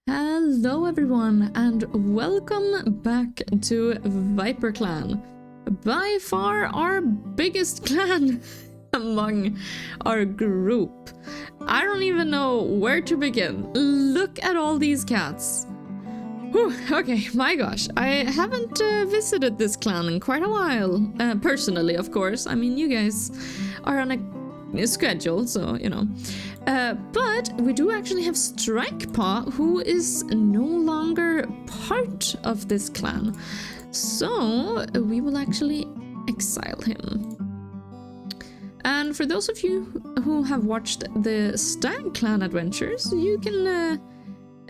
Hello everyone and welcome back to Viperclan. By far our biggest clan among our group. I don't even know where to begin. Look at all these cats. Whew, okay, my gosh, I haven't visited this clan in quite a while. Personally, of course. I mean, you guys are on a schedule, so, you know. But we do actually have Strikepaw, who is no longer part of this clan. So we will actually exile him. And for those of you who have watched the Stag Clan adventures, you can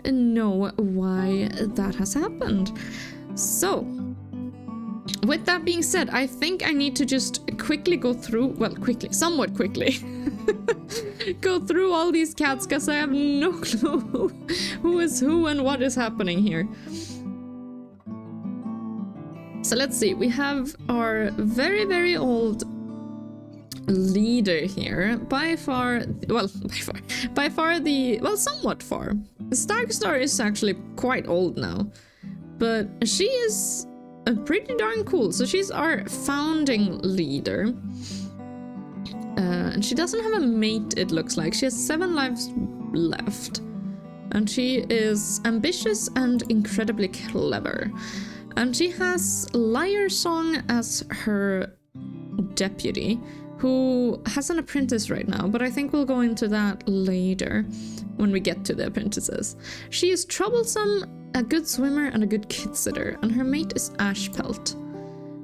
know why that has happened. So, with that being said, I think I need to just quickly go through, somewhat quickly, go through all these cats because I have no clue who is who and what is happening here. So let's see, we have our very, very old leader here, somewhat far. Starkstar is actually quite old now, but she is pretty darn cool. So she's our founding leader. And she doesn't have a mate, it looks like. She has 7 lives left. And she is ambitious and incredibly clever. And she has Lyre Song as her deputy, who has an apprentice right now, but I think we'll go into that later when we get to the apprentices. She is troublesome, a good swimmer, and a good kid sitter, and her mate is Ashpelt.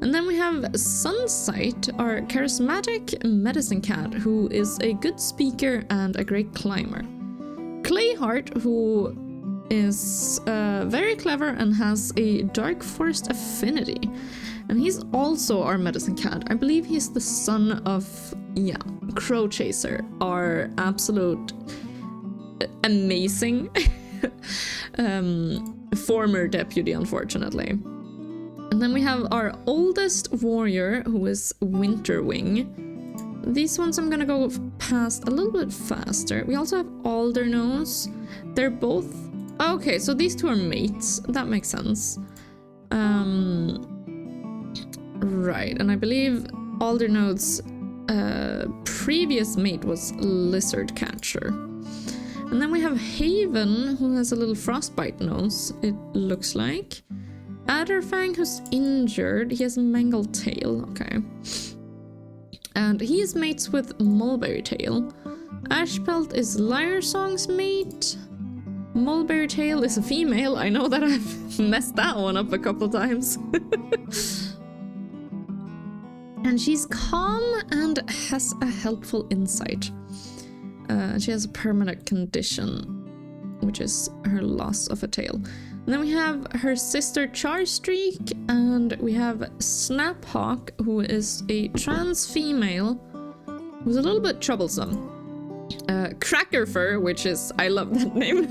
And then we have Sunsight, our charismatic medicine cat, who is a good speaker and a great climber. Clayheart, who is very clever and has a dark forest affinity. And he's also our medicine cat. I believe he's the son of, Crow Chaser, our absolute amazing former deputy, unfortunately. And then we have our oldest warrior, who is Winterwing. These ones I'm gonna go past a little bit faster. We also have Aldernose. They're both... Okay, so these two are mates. That makes sense. Right, and I believe Aldernode's previous mate was Lizard Catcher. And then we have Haven, who has a little frostbite nose, it looks like. Adderfang, who's injured. He has a mangled tail. Okay. And he is mates with Mulberry Tail. Ashpelt is Lyre Song's mate. Mulberry Tail is a female. I know that I've messed that one up a couple times. And she's calm and has a helpful insight. She has a permanent condition, which is her loss of a tail. And then we have her sister Charstreak, and we have Snaphawk, who is a trans female who's a little bit troublesome. Crackerfur, which is, I love that name.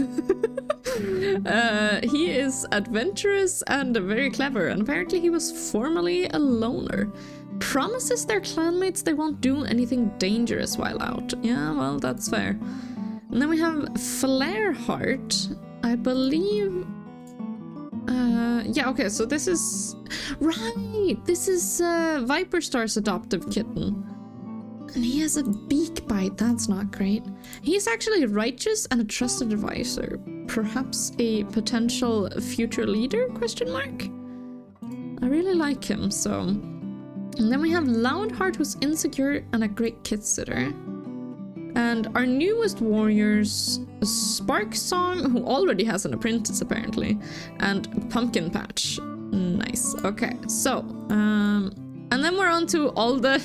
He is adventurous and very clever, and apparently he was formerly a loner. Promises their clanmates they won't do anything dangerous while out. Yeah, well, that's fair. And then we have Flareheart, I believe. Okay, so this is... Right! This is Viperstar's adoptive kitten. And he has a beak bite, that's not great. He's actually righteous and a trusted advisor. Perhaps a potential future leader, question mark? I really like him, so... And then we have Loudheart, who's insecure and a great kid sitter. And our newest warriors, Spark Song, who already has an apprentice apparently, and Pumpkin Patch. Nice. Okay, so, and then we're on to all the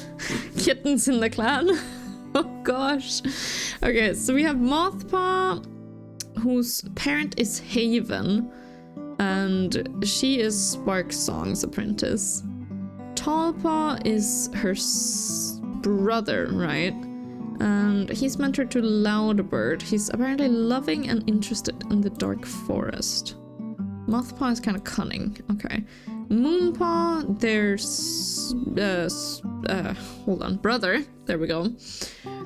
kittens in the clan. Oh gosh. Okay, so we have Mothpaw, whose parent is Haven, and she is Spark Song's apprentice. Tallpaw is her brother, right? And he's mentored to Loudbird. He's apparently loving and interested in the dark forest. Mothpaw is kind of cunning. Okay. Moonpaw, there's brother, there we go,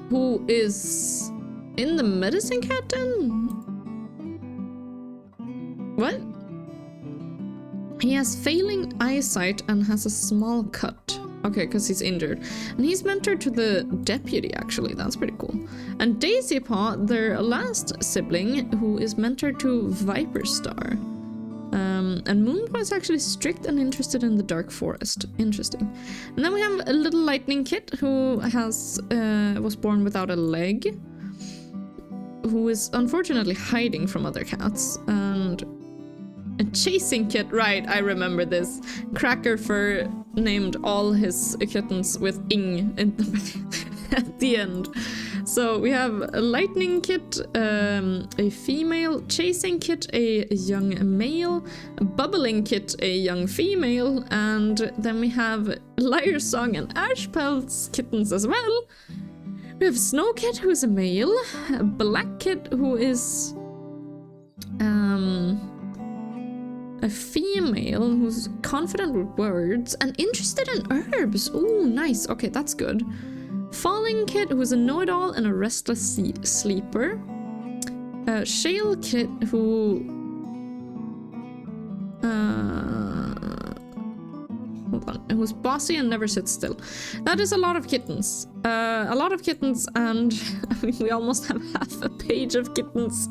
who is in the medicine cat den? What? He has failing eyesight and has a small cut. Okay, because he's injured. And he's mentored to the deputy, actually. That's pretty cool. And Daisy Paw, their last sibling, who is mentored to Viperstar. And Moonpaw is actually strict and interested in the Dark Forest. Interesting. And then we have a little lightning kit who was born without a leg, who is unfortunately hiding from other cats. And a chasing kit, right, I remember this. Cracker Fur named all his kittens with ing in at the end. So we have a lightning kit, a female, chasing kit, a young male, a bubbling kit, a young female, and then we have Liar Song and Ash Pelt's kittens as well. We have Snow Kit, who is a male, a Black Kit, who is a female who's confident with words and interested in herbs. Ooh, nice. Okay, that's good. Falling Kit, who is a know-it-all and a restless sleeper. Shale Kit, who... hold on. Who's bossy and never sits still. That is a lot of kittens. A lot of kittens, and I mean, we almost have half a page of kittens.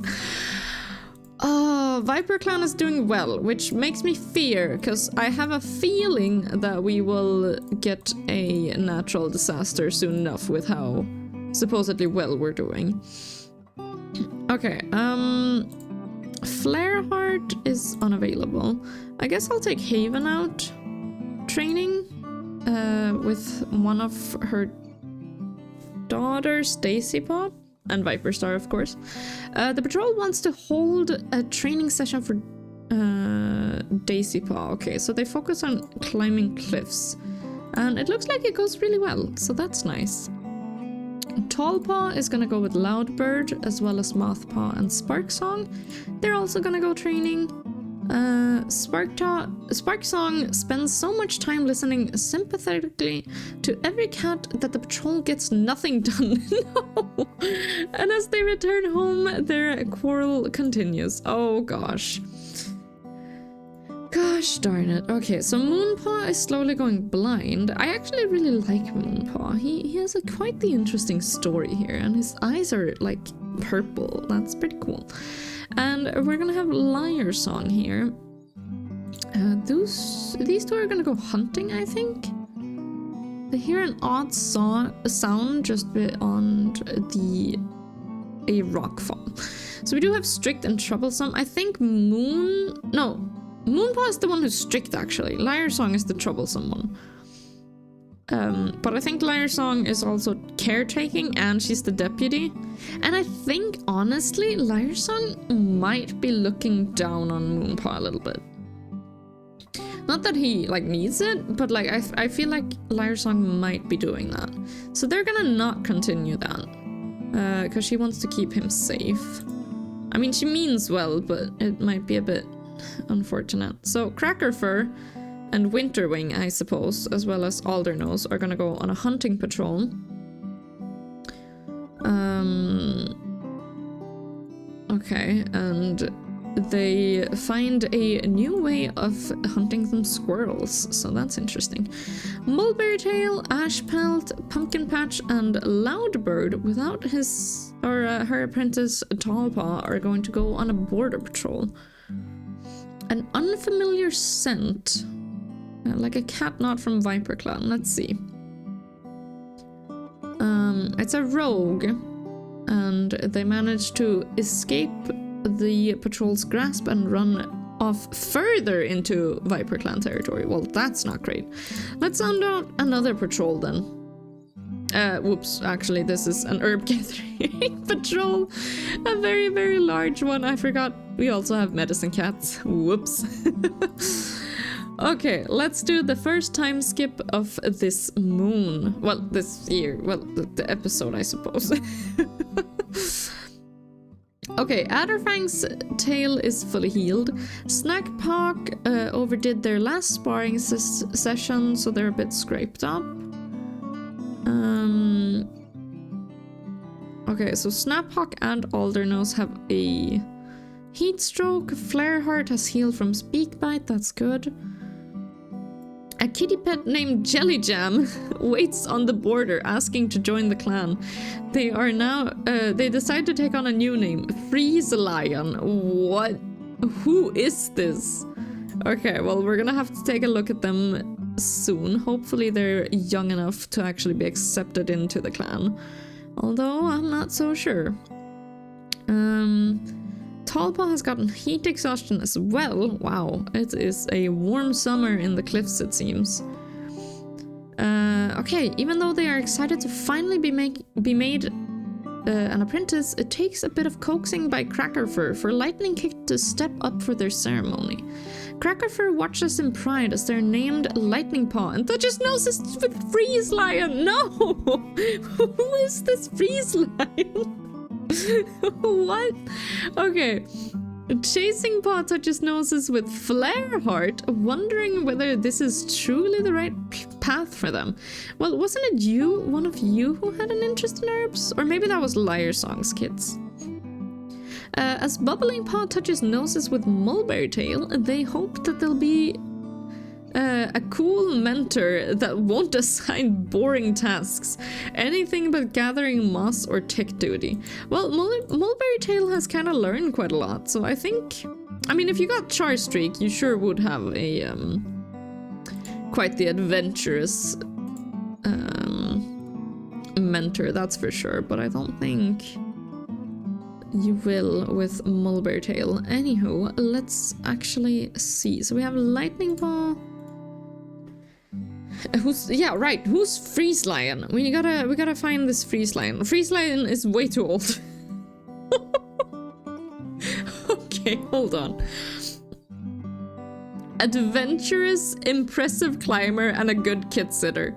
Viperclan is doing well, which makes me fear, because I have a feeling that we will get a natural disaster soon enough with how supposedly well we're doing. Okay, Flareheart is unavailable. I guess I'll take Haven out training with one of her daughters, Daisy Paw. And Viperstar, of course. The patrol wants to hold a training session for Daisy Paw. Okay, so they focus on climbing cliffs. And it looks like it goes really well, so that's nice. Tall Paw is gonna go with Loudbird, as well as Moth Paw and Spark Song. They're also gonna go training. Spark Song spends so much time listening sympathetically to every cat that the patrol gets nothing done. No! And as they return home, their quarrel continues. Oh gosh. Gosh darn it. Okay, so Moonpaw is slowly going blind. I actually really like Moonpaw. He has quite the interesting story here, and his eyes are like purple. That's pretty cool. And we're gonna have Liar Song here. These two are gonna go hunting, I think. They hear an odd sound just beyond a rock fall. So we do have strict and troublesome. I think Moonpaw is the one who's strict, actually. Liar Song is the troublesome one. But I think Liar Song is also caretaking, and she's the deputy. And I think, honestly, Liar Song might be looking down on Moonpaw a little bit. Not that he, like, needs it, but, like, I feel like Liar Song might be doing that. So they're gonna not continue that. Because she wants to keep him safe. I mean, she means well, but it might be a bit unfortunate. So Cracker Fur and Winterwing, I suppose, as well as Aldernose, are gonna go on a hunting patrol. Okay, and they find a new way of hunting some squirrels, so that's interesting. Mulberry Tail, Ashpelt, Pumpkin Patch, and Loudbird, without his or her apprentice Tallpaw, are going to go on a border patrol. An unfamiliar scent. Like a cat not from Viperclan. Let's see. It's a rogue, and they managed to escape the patrol's grasp and run off further into Viperclan territory. Well, that's not great. Let's send out another patrol then. Whoops, actually this is an herb gathering patrol. A very, very large one. I forgot we also have medicine cats. Whoops. Okay, let's do the first time skip of this moon. Well, this year. Well, the episode, I suppose. Okay, Adderfang's tail is fully healed. Snackpock overdid their last sparring session, so they're a bit scraped up. Okay, so Snaphawk and Aldernose have a Heat stroke. Flareheart has healed from speak bite. That's good. A kitty pet named Jelly Jam waits on the border asking to join the clan. They are now, they decide to take on a new name, Freeze Lion. What? Who is this? Okay, well, we're gonna have to take a look at them soon. Hopefully they're young enough to actually be accepted into the clan. Although I'm not so sure. Tallpaw has gotten heat exhaustion as well. Wow, it is a warm summer in the cliffs, it seems. Okay, even though they are excited to finally be made an apprentice, it takes a bit of coaxing by Crackerfur for Lightning Kick to step up for their ceremony. Crackerfur watches in pride as they're named Lightning Paw and touches noses with Freeze Lion. No! Who is this Freeze Lion? What? Okay. Chasing Paw touches noses with Flareheart, wondering whether this is truly the right path for them. Well, wasn't it you, one of you, who had an interest in herbs? Or maybe that was Liar Songs Kids. As Bubbling Paw touches noses with Mulberry Tail, they hope that they'll be a cool mentor that won't assign boring tasks, anything but gathering moss or tick duty. Well, Mulberry Tail has kind of learned quite a lot, so I think, I mean, if you got Char Streak, you sure would have a quite the adventurous mentor, that's for sure, but I don't think you will with Mulberry Tail. Anywho, let's actually see. So we have Lightning Paw. Who's Freeze Lion? We gotta find this Freeze Lion. Freeze Lion is way too old. Okay, hold on. Adventurous, impressive climber, and a good kit sitter.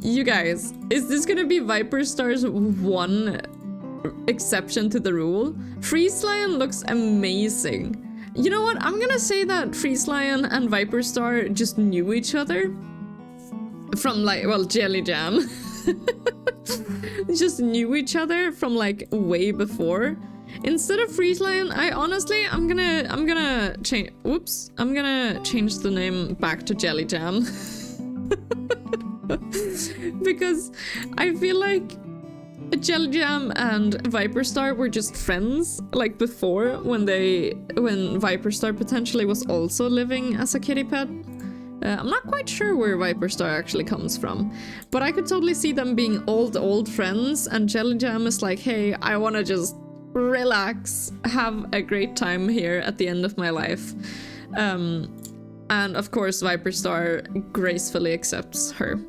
You guys, is this gonna be Viperstar's one exception to the rule? Freeze Lion looks amazing. You know what? I'm gonna say that Freeze Lion and Viperstar just knew each other. From like, well, Jelly Jam. Just knew each other from like way before. Instead of Freeze Lion, I'm gonna change, whoops, I'm gonna change the name back to Jelly Jam. Because I feel like Jelly Jam and Viperstar were just friends, like before, when Viperstar potentially was also living as a kitty pet. I'm not quite sure where Viperstar actually comes from, but I could totally see them being old friends, and Jelly Jam is like, hey, I want to just relax, have a great time here at the end of my life. And of course Viperstar gracefully accepts her.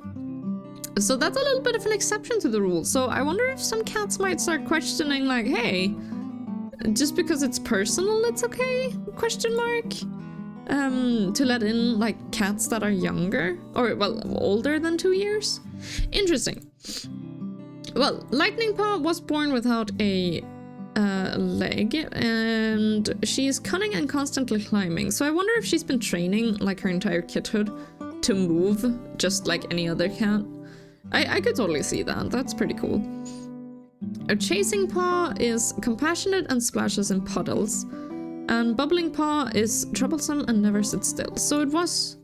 So that's a little bit of an exception to the rule. So I wonder if some cats might start questioning, like, hey, just because it's personal, it's okay? Question mark. To let in like cats that are younger or, well, older than 2 years. Interesting. Well, Lightning Paw was born without a leg, and she's cunning and constantly climbing. So I wonder if she's been training like her entire kithood to move just like any other cat. I could totally see that. That's pretty cool. A Chasing Paw is compassionate and splashes in puddles. And Bubbling Paw is troublesome and never sits still. So it was...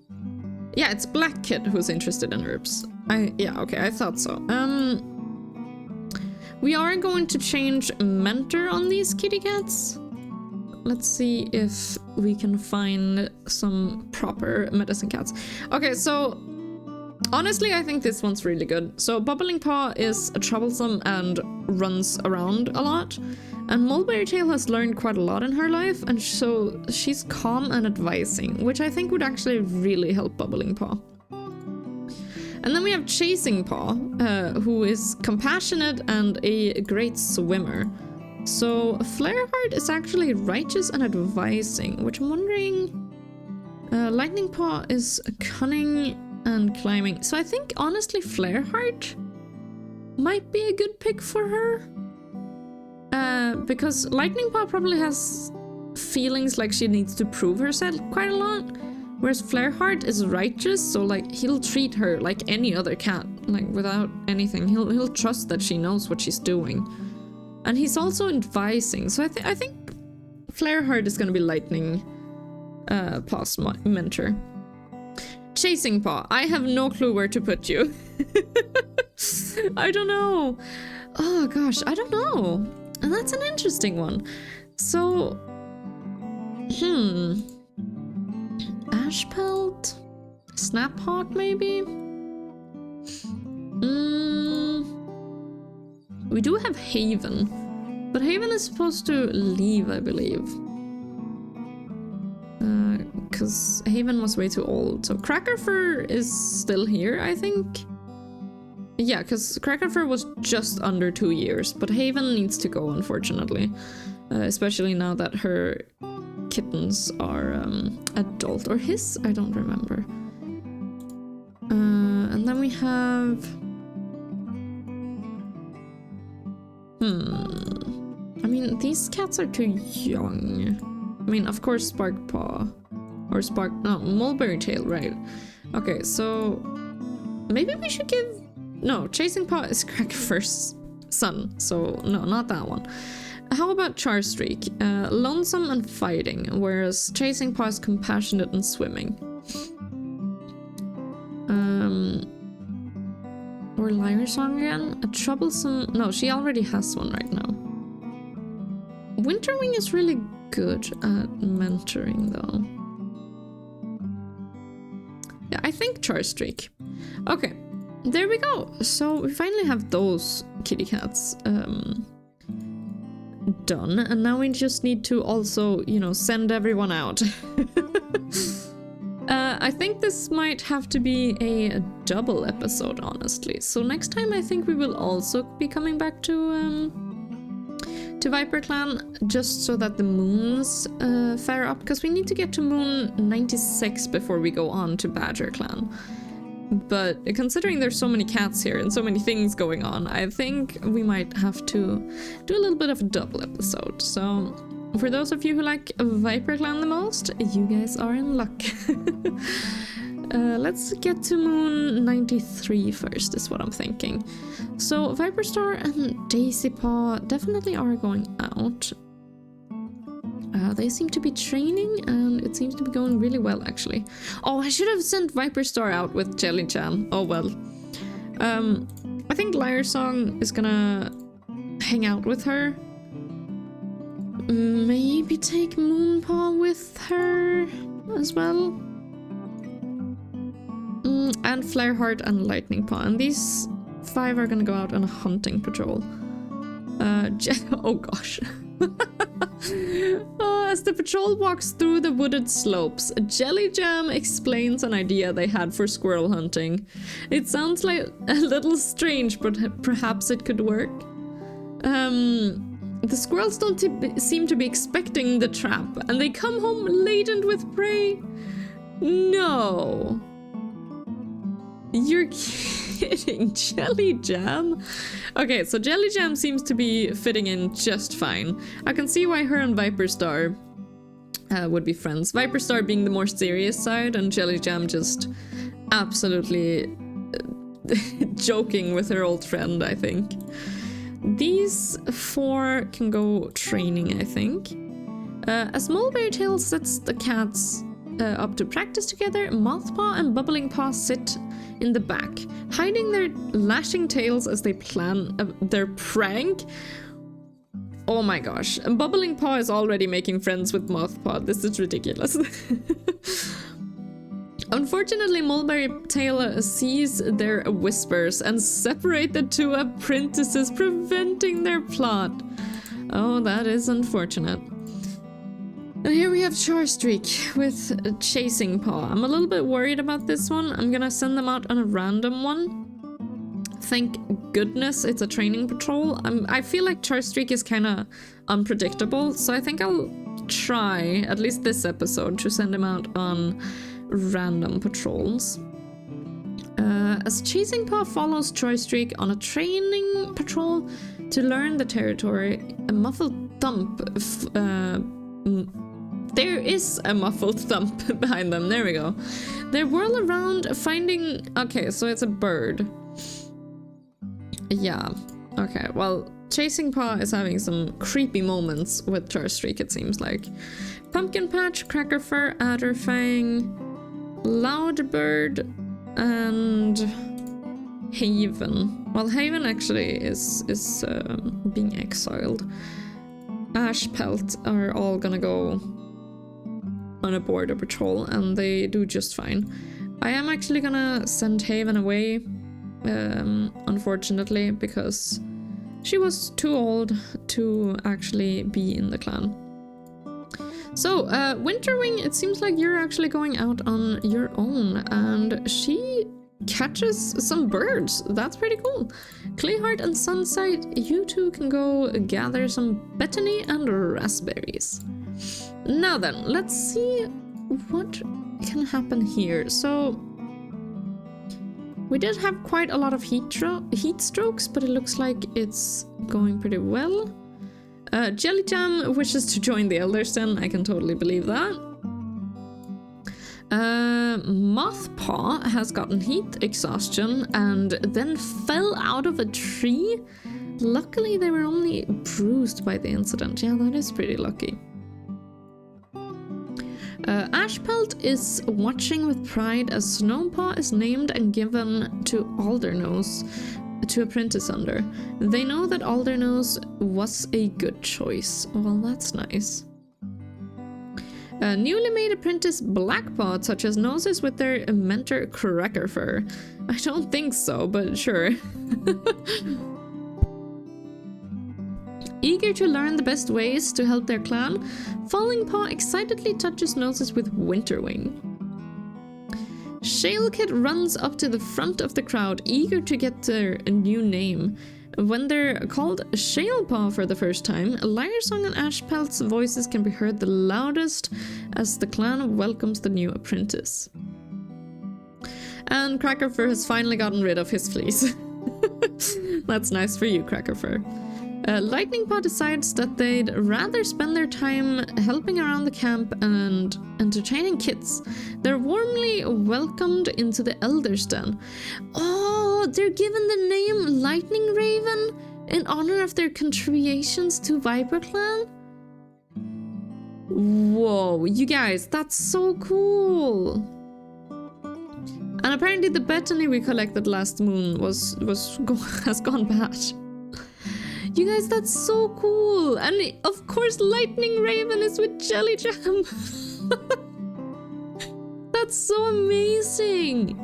yeah, it's Black Kid who's interested in herbs. Yeah, okay, I thought so. We are going to change mentor on these kitty cats. Let's see if we can find some proper medicine cats. Okay, so... honestly, I think this one's really good. So Bubbling Paw is troublesome and runs around a lot. And Mulberry Tail has learned quite a lot in her life, and so she's calm and advising, which I think would actually really help Bubbling Paw. And then we have Chasing Paw, who is compassionate and a great swimmer. So Flareheart is actually righteous and advising, which I'm wondering... Lightning Paw is cunning and climbing. So I think, honestly, Flareheart might be a good pick for her. Because Lightning Paw probably has feelings like she needs to prove herself quite a lot. Whereas Flareheart is righteous, so like he'll treat her like any other cat, like without anything. He'll trust that she knows what she's doing. And he's also advising, so I think Flareheart is gonna be Lightning Paw's mentor. Chasing Paw, I have no clue where to put you. I don't know. Oh gosh, I don't know. And that's an interesting one. So, Ashpelt? Snaphawk maybe? We do have Haven, but Haven is supposed to leave, I believe. Because Haven was way too old. So Crackerfur is still here, I think. Yeah, because Crackerfur was just under 2 years, but Haven needs to go, unfortunately. Especially now that her kittens are adult. Or his? I don't remember. And then we have... I mean, these cats are too young. I mean, of course, Sparkpaw. Or no, Mulberry Tail, right. Okay, so... maybe we should give... No, Chasing Paw is Crackerfur's son, so no, not that one. How about Charstreak? Lonesome and fighting, whereas Chasing Paw is compassionate and swimming. Or Lyre Song again? A troublesome... No, she already has one right now. Winterwing is really good at mentoring, though. Yeah, I think Charstreak. Okay, there we go. So we finally have those kitty cats done, and now we just need to also, you know, send everyone out. I think this might have to be a double episode, honestly. So next time I think we will also be coming back to Viperclan, just so that the moons fare up, because we need to get to moon 96 before we go on to BadgerClan. But considering there's so many cats here and so many things going on, I think we might have to do a little bit of a double episode. So for those of you who like Viperclan the most, you guys are in luck. Let's get to moon 93 first, is what I'm thinking. So Viperstar and Daisypaw definitely are going out. They seem to be training, and it seems to be going really well, actually. Oh, I should have sent Viperstar out with Jelly Jam. Oh well. I think Lyre Song is gonna hang out with her. Maybe take Moonpaw with her as well. And Flareheart and Lightning Paw. And these 5 are gonna go out on a hunting patrol. Oh gosh. As the patrol walks through the wooded slopes, Jelly Jam explains an idea they had for squirrel hunting. It sounds like a little strange, but perhaps it could work. The squirrels don't seem to be expecting the trap, and they come home laden with prey. No. You're kidding, Jelly Jam? Okay, so Jelly Jam seems to be fitting in just fine. I can see why her and Viperstar would be friends. Viperstar being the more serious side, and Jelly Jam just absolutely joking with her old friend, I think. These 4 can go training, I think. As Mulberry Tail sets the cats up to practice together, Mothpaw and Bubbling Paw sit in the back, hiding their lashing tails as they plan their prank. Oh my gosh, and Bubbling Paw is already making friends with Mothpaw. This is ridiculous. Unfortunately, Mulberry Tail sees their whispers and separate the 2 apprentices, preventing their plot. Oh, that is unfortunate. And here we have Charstreak with Chasing Paw. I'm a little bit worried about this one. I'm gonna send them out on a random one. Thank goodness it's a training patrol. I feel like Charstreak is kind of unpredictable, so I think I'll try, at least this episode, to send him out on random patrols. As Chasing Paw follows Charstreak on a training patrol to learn the territory, a muffled thump there is a muffled thump behind them. There we go. They whirl around, finding... Okay, so it's a bird. Yeah. Okay, well, Chasing Paw is having some creepy moments with Charstreak, it seems like. Pumpkin Patch, Cracker Fur, Adderfang, Loudbird, and Haven. Well, Haven actually is being exiled. Ashpelt are all gonna go on a border patrol, and they do just fine. I am actually gonna send Haven away, unfortunately, because she was too old to actually be in the clan. So, Winterwing, it seems like you're actually going out on your own, and she catches some birds. That's pretty cool. Clayheart and Sunsight, you two can go gather some betony and raspberries. Now then, let's see what can happen here. So, we did have quite a lot of heat strokes, but it looks like it's going pretty well. Jelly Jam wishes to join the Elders Den. I can totally believe that. Mothpaw has gotten heat exhaustion and then fell out of a tree. Luckily, they were only bruised by the incident. Yeah, that is pretty lucky. Ashpelt is watching with pride as Snowpaw is named and given to Aldernose to apprentice under. They know that Aldernose was a good choice. Well, that's nice. Newly made apprentice Blackpaw touches noses with their mentor Cracker Fur. I don't think so, but sure. Eager to learn the best ways to help their clan, Falling Paw excitedly touches noses with Winterwing. Shalekit runs up to the front of the crowd, eager to get their new name. When they're called Shalepaw for the first time, Lyresong and Ashpelt's voices can be heard the loudest as the clan welcomes the new apprentice. And Cracker Fur has finally gotten rid of his fleece. That's nice for you, Cracker Fur. Lightning Paw decides that they'd rather spend their time helping around the camp and entertaining kids. They're warmly welcomed into the Elders Den. Oh, they're given the name Lightning Raven in honor of their contributions to Viperclan? Whoa, you guys, that's so cool! And apparently the betony we collected last moon has gone bad. You guys, that's so cool! And of course Lightning Raven is with Jelly Jam! That's so amazing!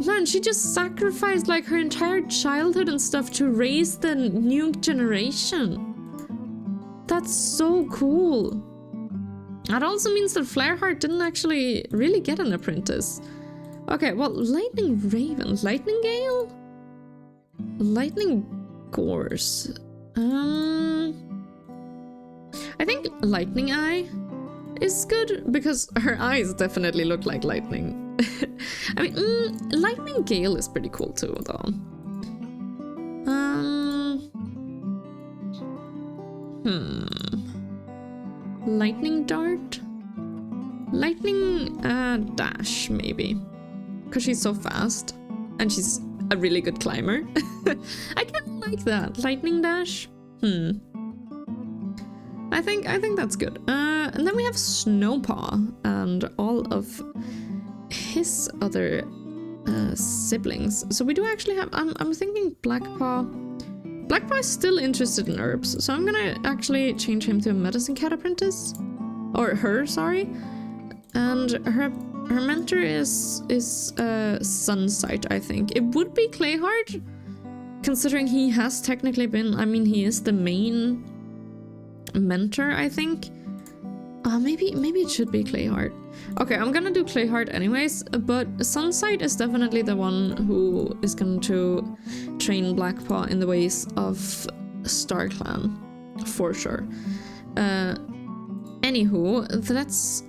Man, she just sacrificed like her entire childhood and stuff to raise the new generation. That's so cool! That also means that Flareheart didn't actually really get an apprentice. Okay, well, Lightning Raven, Lightning Gale? Lightning Gorse. I think Lightning Eye is good because her eyes definitely look like lightning. I mean, Lightning Gale is pretty cool too, though. Lightning Dart? Lightning Dash, maybe. Because she's so fast. And she's a really good climber. I kind of like that. Lightning Dash? I think that's good. And then we have Snowpaw and all of his other siblings. So we do actually have... I'm thinking Blackpaw... Blackpaw is still interested in herbs, so I'm gonna actually change him to a Medicine Cat apprentice. Or her, sorry. And her mentor is Sunsight, I think. It would be Clayheart, considering he has technically been... I mean, he is the main mentor, I think. Maybe it should be Clayheart. Okay, I'm gonna do Clayheart anyways, but Sunsight is definitely the one who is going to train Blackpaw in the ways of StarClan, for sure. Anywho, that's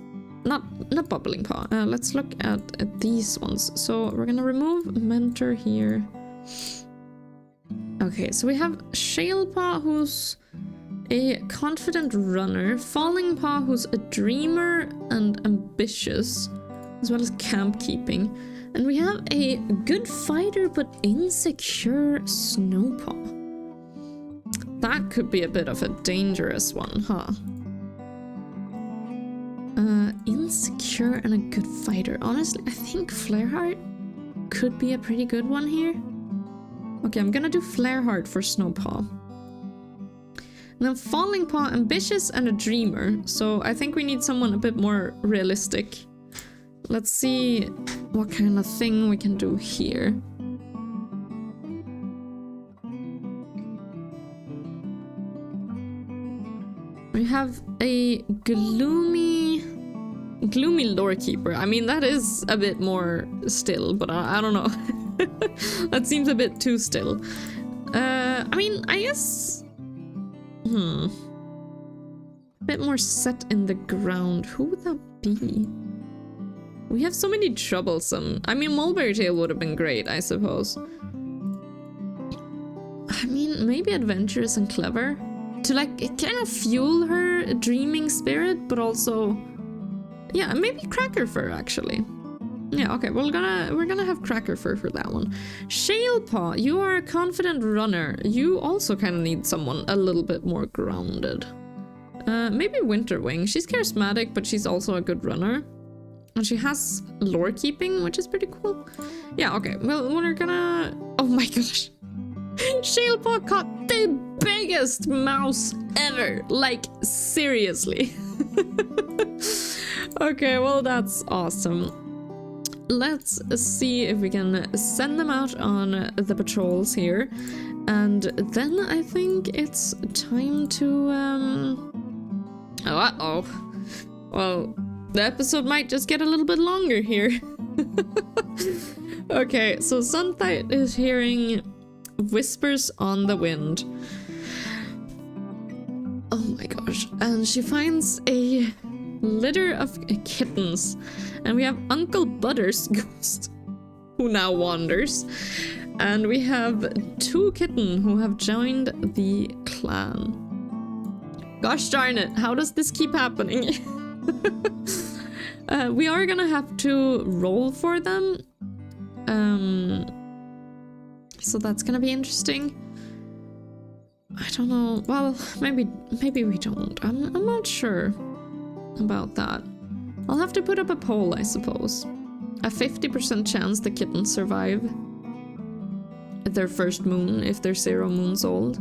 not Bubbling Paw. Let's look at these ones. So we're gonna remove mentor here. Okay, so we have Shalepaw, who's a confident runner, Falling Paw, who's a dreamer and ambitious, as well as camp keeping, and we have a good fighter but insecure Snowpaw. That could be a bit of a dangerous one, huh? Insecure and a good fighter. Honestly, I think Flareheart could be a pretty good one here. Okay, I'm gonna do Flareheart for Snowpaw. And then Falling Paw, ambitious and a dreamer. So I think we need someone a bit more realistic. Let's see what kind of thing we can do here. We have a gloomy lorekeeper. I mean, that is a bit more still, but I don't know. That seems a bit too still. I mean, I guess... A bit more set in the ground. Who would that be? We have so many troublesome. I mean, Mulberry Tail would have been great, I suppose. I mean, maybe adventurous and clever. To like kind of fuel her dreaming spirit, but also... Yeah, maybe Cracker Fur, actually. Yeah, okay, we're gonna have Cracker Fur for that one. Shalepaw, you are a confident runner. You also kind of need someone a little bit more grounded. Maybe Winterwing. She's charismatic, but she's also a good runner. And she has lore keeping, which is pretty cool. Yeah, okay, well, we're gonna... Oh my gosh. Shalepaw caught the biggest mouse ever. Like, seriously. Okay, well, that's awesome. Let's see if we can send them out on the patrols here. And then I think it's time to... Uh-oh. Well, the episode might just get a little bit longer here. Okay, so Sunlight is hearing whispers on the wind. Oh my gosh. And she finds a litter of kittens. And we have Uncle Butter's ghost, who now wanders. And we have 2 kittens who have joined the clan. Gosh darn it, how does this keep happening? We are gonna have to roll for them. So that's gonna be interesting. I don't know. Well, maybe we don't. I'm not sure about that. I'll have to put up a poll, I suppose. A 50% chance the kittens survive their first moon if they're 0 moons old.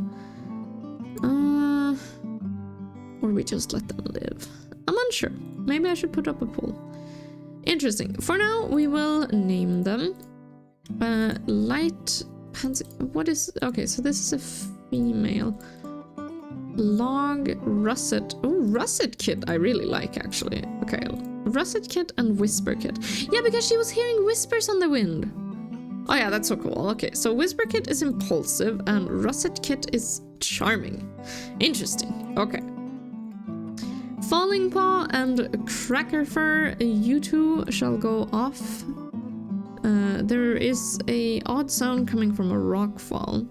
Or we just let them live. I'm unsure. Maybe I should put up a poll. Interesting. For now, we will name them. Light Pansy. What is... Okay, so this is a female. Log Russet. Oh, Russet Kit I really like, actually. Okay, Russet Kit and Whisper Kit. Yeah, because she was hearing whispers on the wind. Oh yeah, that's so cool. Okay, so Whisper Kit is impulsive and Russet Kit is charming. Interesting. Okay. Falling Paw and Cracker Fur, you 2 shall go off. There is a odd sound coming from a rock fall.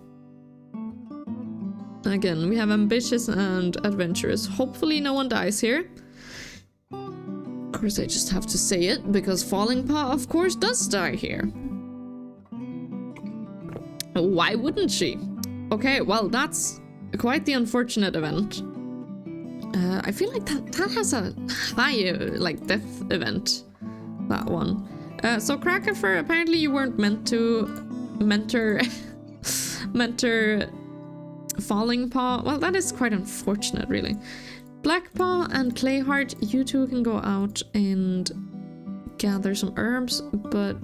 Again, we have ambitious and adventurous. Hopefully no one dies here. Of course, I just have to say it, because Falling Paw, of course, does die here. Why wouldn't she? Okay, well, that's quite the unfortunate event. I feel like that has a high, like, death event. That one. So Cracker Fur, apparently you weren't meant to mentor Falling Paw. Well, that is quite unfortunate, really. Black Paw and Clayheart, you 2 can go out and gather some herbs, but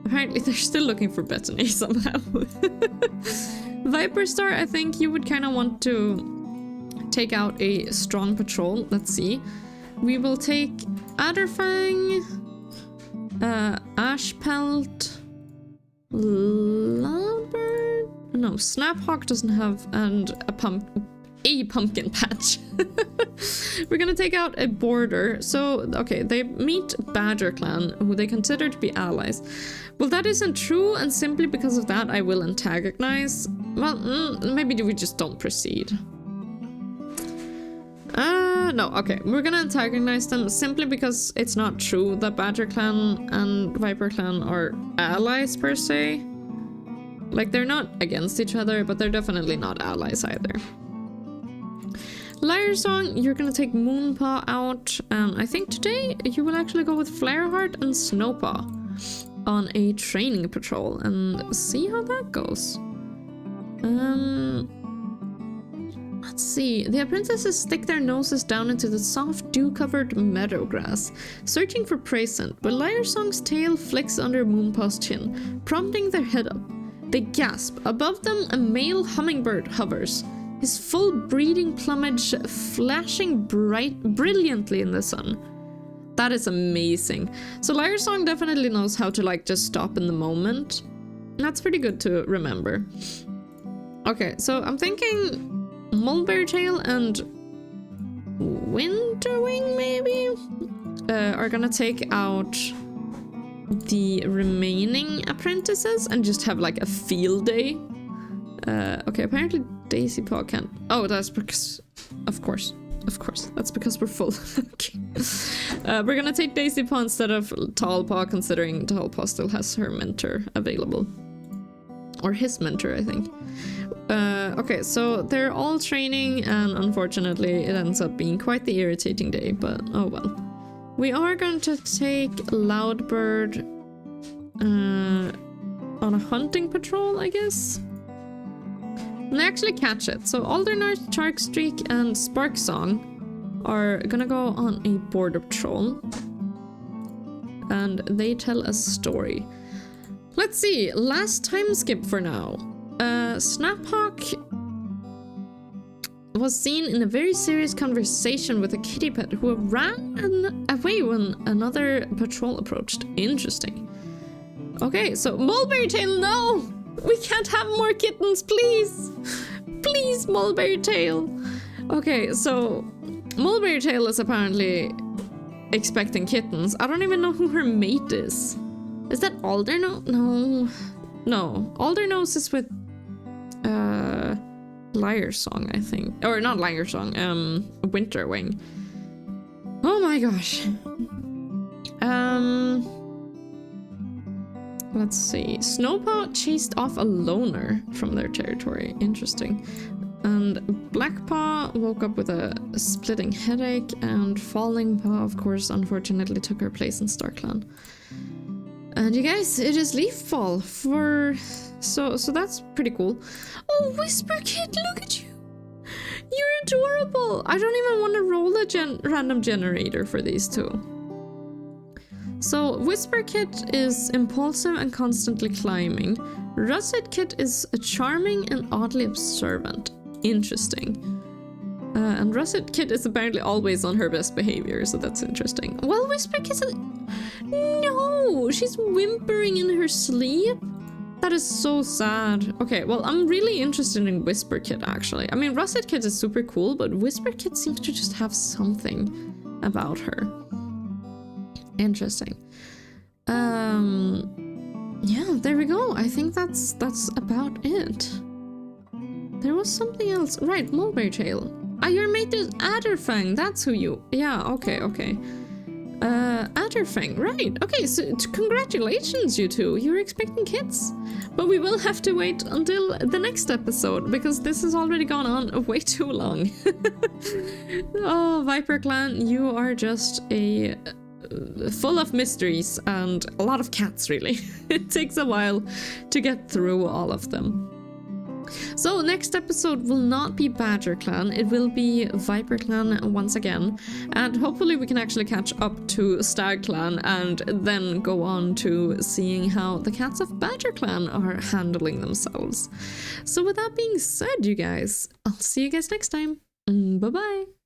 apparently they're still looking for Bethany somehow. Viperstar, I think you would kind of want to take out a strong patrol. Let's see. We will take Adderfang, Ashpelt, Loudbird. No, Snaphawk doesn't have, and a pumpkin patch. We're gonna take out a border. So, okay, they meet Viperclan, who they consider to be allies. Well, that isn't true, and simply because of that, I will antagonize. Well, maybe we just don't proceed. No, okay, we're gonna antagonize them simply because it's not true that Viperclan and Viperclan are allies per se. Like, they're not against each other, but they're definitely not allies either. Lyre Song, you're gonna take Moonpaw out, and I think today you will actually go with Flareheart and Snowpaw on a training patrol and see how that goes. Let's see. The apprentices stick their noses down into the soft, dew-covered meadow grass, searching for prey scent, but Lyre Song's tail flicks under Moonpaw's chin, prompting their head up. They gasp. Above them, a male hummingbird hovers, his full breeding plumage flashing brilliantly in the sun. That is amazing. So Lyre Song definitely knows how to like just stop in the moment. That's pretty good to remember. Okay, so I'm thinking Mulberry Tail and Winterwing maybe are gonna take out the remaining apprentices and just have like a field day. Okay, apparently Daisy Paw can't. Oh, that's because, of course, that's because we're full. Okay. We're gonna take Daisy Paw instead of Tall Paw, considering Tall Paw still has her mentor available. Or his mentor, I think. Okay, so they're all training, and unfortunately it ends up being quite the irritating day, but oh well. We are going to take Loudbird on a hunting patrol, I guess. And they actually catch it. So Aldernarth, Sharkstreak, and Sparksong are gonna go on a border patrol. And they tell a story. Let's see, last time skip for now. Snaphawk was seen in a very serious conversation with a kitty pet who ran away when another patrol approached. Interesting. Okay, so Mulberry Tail, no! We can't have more kittens, please! Please, Mulberry Tail! Okay, so Mulberry Tail is apparently expecting kittens. I don't even know who her mate is. Is that Aldernose? No. Aldernose is with Lyre Song, I think. Or not Lyre Song, Winterwing. Oh my gosh. Let's see. Snowpaw chased off a loner from their territory. Interesting. And Blackpaw woke up with a splitting headache, and Falling Paw, of course, unfortunately took her place in StarClan. And you guys, it is Leafball for... So that's pretty cool. Oh, Whisper Kid, look at you! You're adorable! I don't even want to roll a random generator for these two. So, Whisper Kid is impulsive and constantly climbing. Russet Kid is charming and oddly observant. Interesting. And Russet Kid is apparently always on her best behavior, so that's interesting. Well, Whisper Kid is... No! She's whimpering in her sleep? That is so sad. Okay, well, I'm really interested in Whisper Kid, actually. I mean, Russet Kid is super cool, but Whisper Kid seems to just have something about her. Interesting. Yeah, there we go. I think that's about it. There was something else. Right, Mulberry Tail. Ah, your mate is Adderfang. That's who you... Yeah, okay. Adderfang, right. Okay, so congratulations, you two. You're expecting kids. But we will have to wait until the next episode, because this has already gone on way too long. Oh, Viperclan, you are just a... full of mysteries and a lot of cats, really. It takes a while to get through all of them. So next episode will not be Badger Clan, it will be Viper Clan once again, and hopefully we can actually catch up to Stag Clan and then go on to seeing how the cats of Badger Clan are handling themselves. So with that being said, you guys, I'll see you guys next time. Bye bye!